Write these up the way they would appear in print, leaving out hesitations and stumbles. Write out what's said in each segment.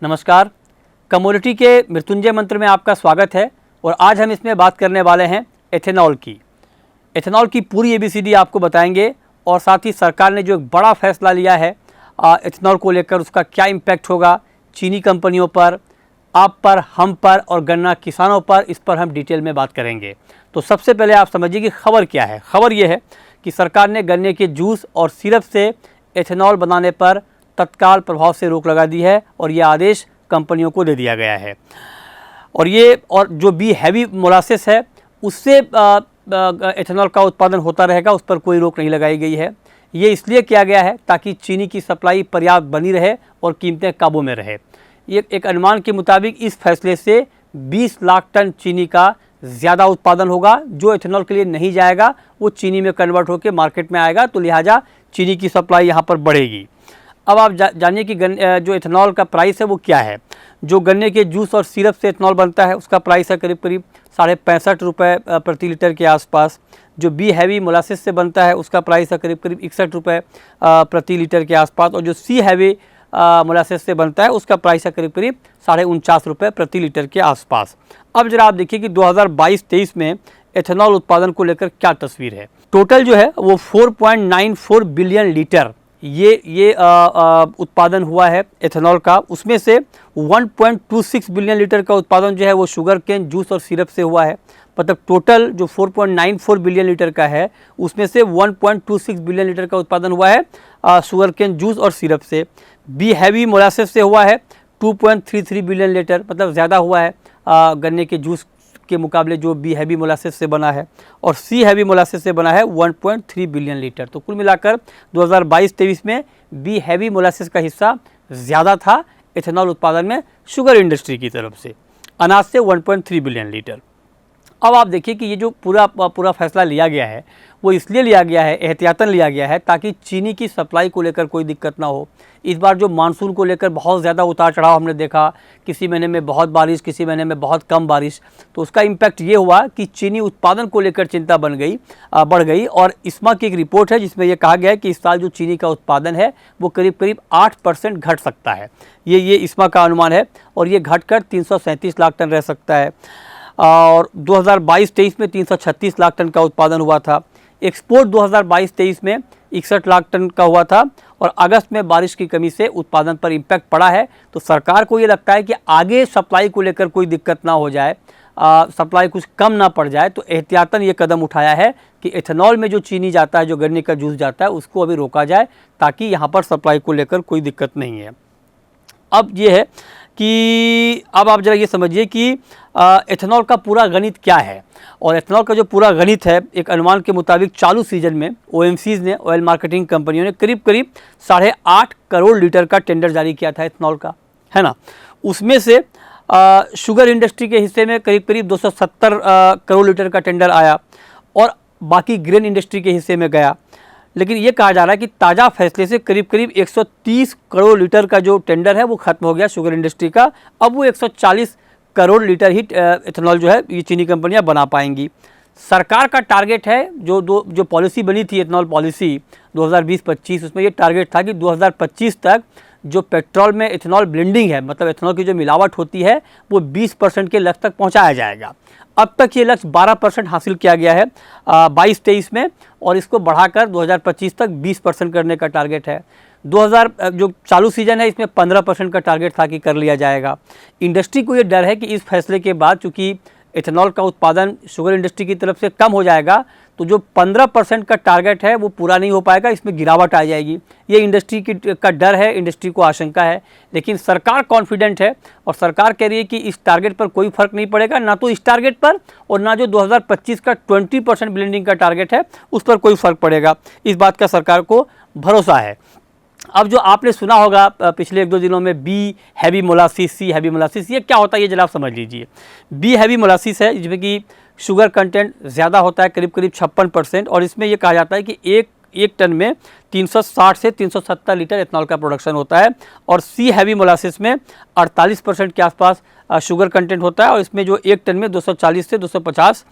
नमस्कार। कमोडिटी के मृत्युंजय मंत्र में आपका स्वागत है और आज हम इसमें बात करने वाले हैं एथेनॉल की। एथेनॉल की पूरी एबीसीडी आपको बताएंगे और साथ ही सरकार ने जो एक बड़ा फैसला लिया है एथेनॉल को लेकर, उसका क्या इम्पैक्ट होगा चीनी कंपनियों पर, आप पर, हम पर और गन्ना किसानों पर, इस पर हम डिटेल में बात करेंगे। तो सबसे पहले आप समझिए कि खबर क्या है। खबर ये है कि सरकार ने गन्ने के जूस और सिरप से एथेनॉल बनाने पर तत्काल प्रभाव से रोक लगा दी है और ये आदेश कंपनियों को दे दिया गया है। और जो बी हैवी मोलासेस है उससे एथेनॉल का उत्पादन होता रहेगा, उस पर कोई रोक नहीं लगाई गई है। ये इसलिए किया गया है ताकि चीनी की सप्लाई पर्याप्त बनी रहे और कीमतें काबू में रहे। ये एक अनुमान के मुताबिक इस फैसले से 20 लाख टन चीनी का ज़्यादा उत्पादन होगा। जो एथेनॉल के लिए नहीं जाएगा वो चीनी में कन्वर्ट होकर मार्केट में आएगा, तो लिहाजा चीनी की सप्लाई यहाँ पर बढ़ेगी। अब आप जानिए कि जो एथेनॉल का प्राइस है वो क्या है। जो गन्ने के जूस और सिरप से एथेनॉल बनता है उसका प्राइस है करीब करीब 65.5 रुपये प्रति लीटर के आसपास। जो बी हैवी मोलासेस से बनता है उसका प्राइस है करीब करीब 61 रुपये प्रति लीटर के आसपास। और जो सी हैवी मोलासेस से बनता है उसका प्राइस है करीब करीब 49.5 रुपये प्रति लीटर के आसपास। अब जरा आप देखिए कि 2022-23 में एथेनॉल उत्पादन को लेकर क्या तस्वीर है। टोटल जो है वो 4.94 बिलियन लीटर ये उत्पादन हुआ है एथेनॉल का। उसमें से 1.26 बिलियन लीटर का उत्पादन जो है वो शुगर केन जूस और सिरप से हुआ है। मतलब टोटल जो 4.94 बिलियन लीटर का है उसमें से 1.26 बिलियन लीटर का उत्पादन हुआ है शुगर केन जूस और सिरप से। बी हैवी मोलासेस से हुआ है 2.33 बिलियन लीटर, मतलब ज़्यादा हुआ है गन्ने के जूस के मुकाबले जो बी हैवी मोलासेस से बना है। और सी हैवी मोलासेस से बना है 1.3 बिलियन लीटर। तो कुल मिलाकर 2022-23 में बी हैवी मोलासेस का हिस्सा ज़्यादा था एथेनॉल उत्पादन में शुगर इंडस्ट्री की तरफ से, अनाज से 1.3 बिलियन लीटर। अब आप देखिए कि ये जो पूरा फैसला लिया गया है वो इसलिए लिया गया है, एहतियातन लिया गया है ताकि चीनी की सप्लाई को लेकर कोई दिक्कत ना हो। इस बार जो मानसून को लेकर बहुत ज़्यादा उतार चढ़ाव हमने देखा, किसी महीने में बहुत बारिश, किसी महीने में बहुत कम बारिश, तो उसका इम्पैक्ट ये हुआ कि चीनी उत्पादन को लेकर चिंता बढ़ गई। और इस्मा की एक रिपोर्ट है जिसमें यह कहा गया है कि इस साल जो चीनी का उत्पादन है वो करीब करीब 8% घट सकता है। ये इस्मा का अनुमान है और ये घटकर 337 लाख टन रह सकता है। और 2022-23 में 336 लाख टन का उत्पादन हुआ था। एक्सपोर्ट 2022-23 में 61 लाख टन का हुआ था और अगस्त में बारिश की कमी से उत्पादन पर इम्पैक्ट पड़ा है। तो सरकार को ये लगता है कि आगे सप्लाई को लेकर कोई दिक्कत ना हो जाए, सप्लाई कुछ कम ना पड़ जाए, तो एहतियातन ये कदम उठाया है कि एथेनॉल में जो चीनी जाता है, जो गन्ने का जूस जाता है, उसको अभी रोका जाए ताकि यहाँ पर सप्लाई को लेकर कोई दिक्कत नहीं है। अब ये है कि अब आप जरा ये समझिए कि एथेनॉल का पूरा गणित क्या है। और एथेनॉल का जो पूरा गणित है, एक अनुमान के मुताबिक चालू सीजन में ओएमसीज ने, ऑयल मार्केटिंग कंपनियों ने करीब करीब 8.5 करोड़ लीटर का टेंडर जारी किया था एथेनॉल का, है ना। उसमें से शुगर इंडस्ट्री के हिस्से में करीब करीब 270 करोड़ लीटर का टेंडर आया और बाकी ग्रेन इंडस्ट्री के हिस्से में गया। लेकिन ये कहा जा रहा है कि ताज़ा फैसले से करीब करीब 130 करोड़ लीटर का जो टेंडर है वो खत्म हो गया शुगर इंडस्ट्री का। अब वो 140 करोड़ लीटर ही एथेनॉल जो है ये चीनी कंपनियां बना पाएंगी। सरकार का टारगेट है, जो पॉलिसी बनी थी एथेनॉल पॉलिसी 2020-25, उसमें ये टारगेट था कि 2025 तक जो पेट्रोल में एथेनॉल ब्लेंडिंग है, मतलब एथेनॉल की जो मिलावट होती है, वो 20% के लक्ष्य तक पहुंचाया जाएगा। अब तक ये लक्ष्य 12% हासिल किया गया है 22-23 में और इसको बढ़ाकर 2025 तक 20% करने का टारगेट है। जो चालू सीजन है इसमें 15% का टारगेट था कि कर लिया जाएगा। इंडस्ट्री को ये डर है कि इस फैसले के बाद चूँकि एथेनॉल का उत्पादन शुगर इंडस्ट्री की तरफ से कम हो जाएगा तो जो 15% का टारगेट है वो पूरा नहीं हो पाएगा, इसमें गिरावट आ जाएगी। ये इंडस्ट्री का डर है, इंडस्ट्री को आशंका है। लेकिन सरकार कॉन्फिडेंट है और सरकार कह रही है कि इस टारगेट पर कोई फर्क नहीं पड़ेगा, ना तो इस टारगेट पर और ना जो 2025 का 20% ब्लेंडिंग का टारगेट है उस पर कोई फर्क पड़ेगा। इस बात का सरकार को भरोसा है। अब जो आपने सुना होगा पिछले 1-2 दिनों में बी हैवी मोलासिस, सी हैवी मोलासिस, ये क्या होता है ये जरा आप समझ लीजिए। बी हैवी मोलासिस है जिसमें कि शुगर कंटेंट ज़्यादा होता है, करीब करीब 56%, और इसमें ये कहा जाता है कि एक टन में 360 से 370 लीटर एथेनॉल का प्रोडक्शन होता है। और सी हैवी मोलासिस में 48% के आसपास शुगर कंटेंट होता है और इसमें जो एक टन में 240 से 250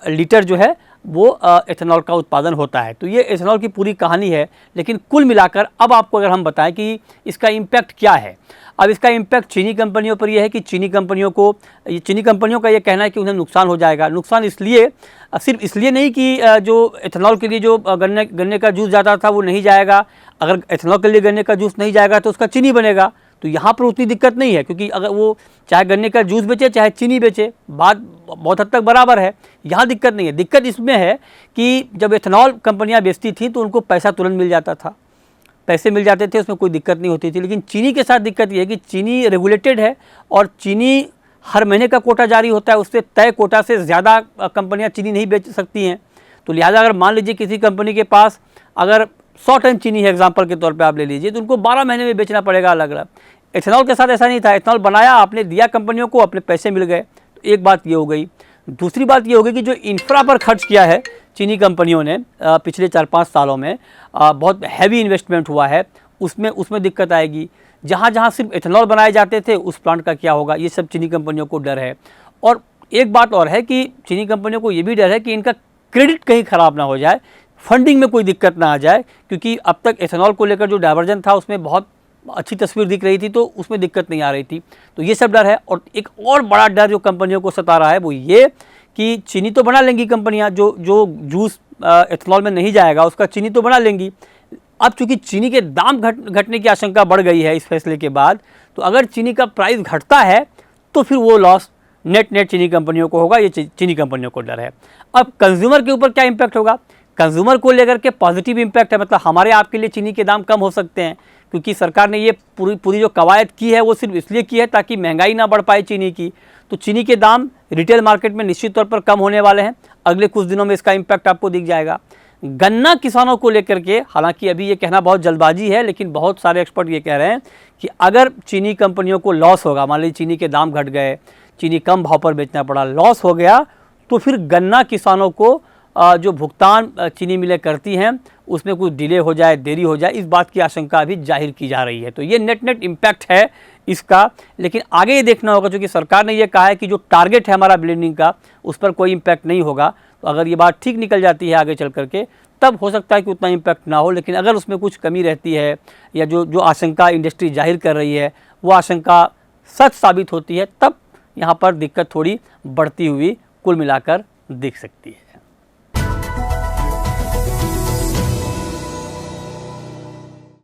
लीटर जो है वो एथेनॉल का उत्पादन होता है। तो ये एथेनॉल की पूरी कहानी है। लेकिन कुल मिलाकर अब आपको अगर हम बताएं कि इसका इम्पैक्ट क्या है, अब इसका इम्पैक्ट चीनी कंपनियों पर यह है कि चीनी कंपनियों का ये कहना है कि उन्हें नुकसान हो जाएगा। नुकसान इसलिए, सिर्फ इसलिए नहीं कि जो एथेनॉल के लिए जो गन्ने का जूस जाता था वो नहीं जाएगा। अगर एथेनॉल के लिए गन्ने का जूस नहीं जाएगा तो उसका चीनी बनेगा, तो यहाँ पर उतनी दिक्कत नहीं है, क्योंकि अगर वो चाहे गन्ने का जूस बेचे चाहे चीनी बेचे, बात बहुत हद तक बराबर है। यहाँ दिक्कत नहीं है। दिक्कत इसमें है कि जब एथेनॉल कंपनियाँ बेचती थीं तो उनको पैसा तुरंत मिल जाता था, पैसे मिल जाते थे, उसमें कोई दिक्कत नहीं होती थी। लेकिन चीनी के साथ दिक्कत ये है कि चीनी रेगुलेटेड है और चीनी हर महीने का कोटा जारी होता है, उससे तय कोटा से ज़्यादा कंपनियाँ चीनी नहीं बेच सकती हैं। तो लिहाजा अगर मान लीजिए किसी कंपनी के पास अगर 100 टन चीनी है, एग्जाम्पल के तौर पे आप ले लीजिए, तो उनको 12 महीने में बेचना पड़ेगा अलग अलग। एथेनॉल के साथ ऐसा नहीं था, एथेनॉल बनाया आपने, दिया कंपनियों को, अपने पैसे मिल गए। तो एक बात ये हो गई। दूसरी बात ये हो गई कि जो इंफ्रा पर खर्च किया है चीनी कंपनियों ने पिछले 4-5 सालों में, बहुत हैवी इन्वेस्टमेंट हुआ है, उसमें दिक्कत आएगी। जहाँ जहाँ सिर्फ एथेनॉल बनाए जाते थे उस प्लांट का क्या होगा, ये सब चीनी कंपनियों को डर है। और एक बात और है कि चीनी कंपनियों को ये भी डर है कि इनका क्रेडिट कहीं ख़राब ना हो जाए, फंडिंग में कोई दिक्कत ना आ जाए, क्योंकि अब तक एथेनॉल को लेकर जो डायवर्जन था उसमें बहुत अच्छी तस्वीर दिख रही थी, तो उसमें दिक्कत नहीं आ रही थी। तो ये सब डर है। और एक और बड़ा डर जो कंपनियों को सता रहा है वो ये कि चीनी तो बना लेंगी कंपनियां, जो जूस एथेनॉल में नहीं जाएगा उसका चीनी तो बना लेंगी। अब चूंकि चीनी के दाम घटने की आशंका बढ़ गई है इस फैसले के बाद, तो अगर चीनी का प्राइस घटता है तो फिर वो लॉस नेट चीनी कंपनियों को होगा, ये चीनी कंपनियों को डर है। अब कंज्यूमर के ऊपर क्या इम्पैक्ट होगा? कंज्यूमर को लेकर के पॉजिटिव इम्पैक्ट है, मतलब हमारे आपके लिए चीनी के दाम कम हो सकते हैं, क्योंकि सरकार ने ये पूरी जो कवायद की है वो सिर्फ इसलिए की है ताकि महंगाई ना बढ़ पाए चीनी की। तो चीनी के दाम रिटेल मार्केट में निश्चित तौर पर कम होने वाले हैं, अगले कुछ दिनों में इसका इम्पैक्ट आपको दिख जाएगा। गन्ना किसानों को लेकर के, हालांकि अभी ये कहना बहुत जल्दबाजी है, लेकिन बहुत सारे एक्सपर्ट ये कह रहे हैं कि अगर चीनी कंपनियों को लॉस होगा, मान लीजिए चीनी के दाम घट गए, चीनी कम भाव पर बेचना पड़ा, लॉस हो गया, तो फिर गन्ना किसानों को जो भुगतान चीनी मिलें करती हैं उसमें कुछ डिले हो जाए, देरी हो जाए, इस बात की आशंका भी जाहिर की जा रही है। तो ये नेट इम्पैक्ट है इसका। लेकिन आगे ये देखना होगा, क्योंकि सरकार ने ये कहा है कि जो टारगेट है हमारा ब्लेंडिंग का उस पर कोई इम्पैक्ट नहीं होगा। तो अगर ये बात ठीक निकल जाती है आगे चल करके, तब हो सकता है कि उतना इम्पैक्ट ना हो। लेकिन अगर उसमें कुछ कमी रहती है या जो आशंका इंडस्ट्री जाहिर कर रही है वो आशंका सच साबित होती है, तब यहाँ पर दिक्कत थोड़ी बढ़ती हुई कुल मिलाकर दिख सकती है।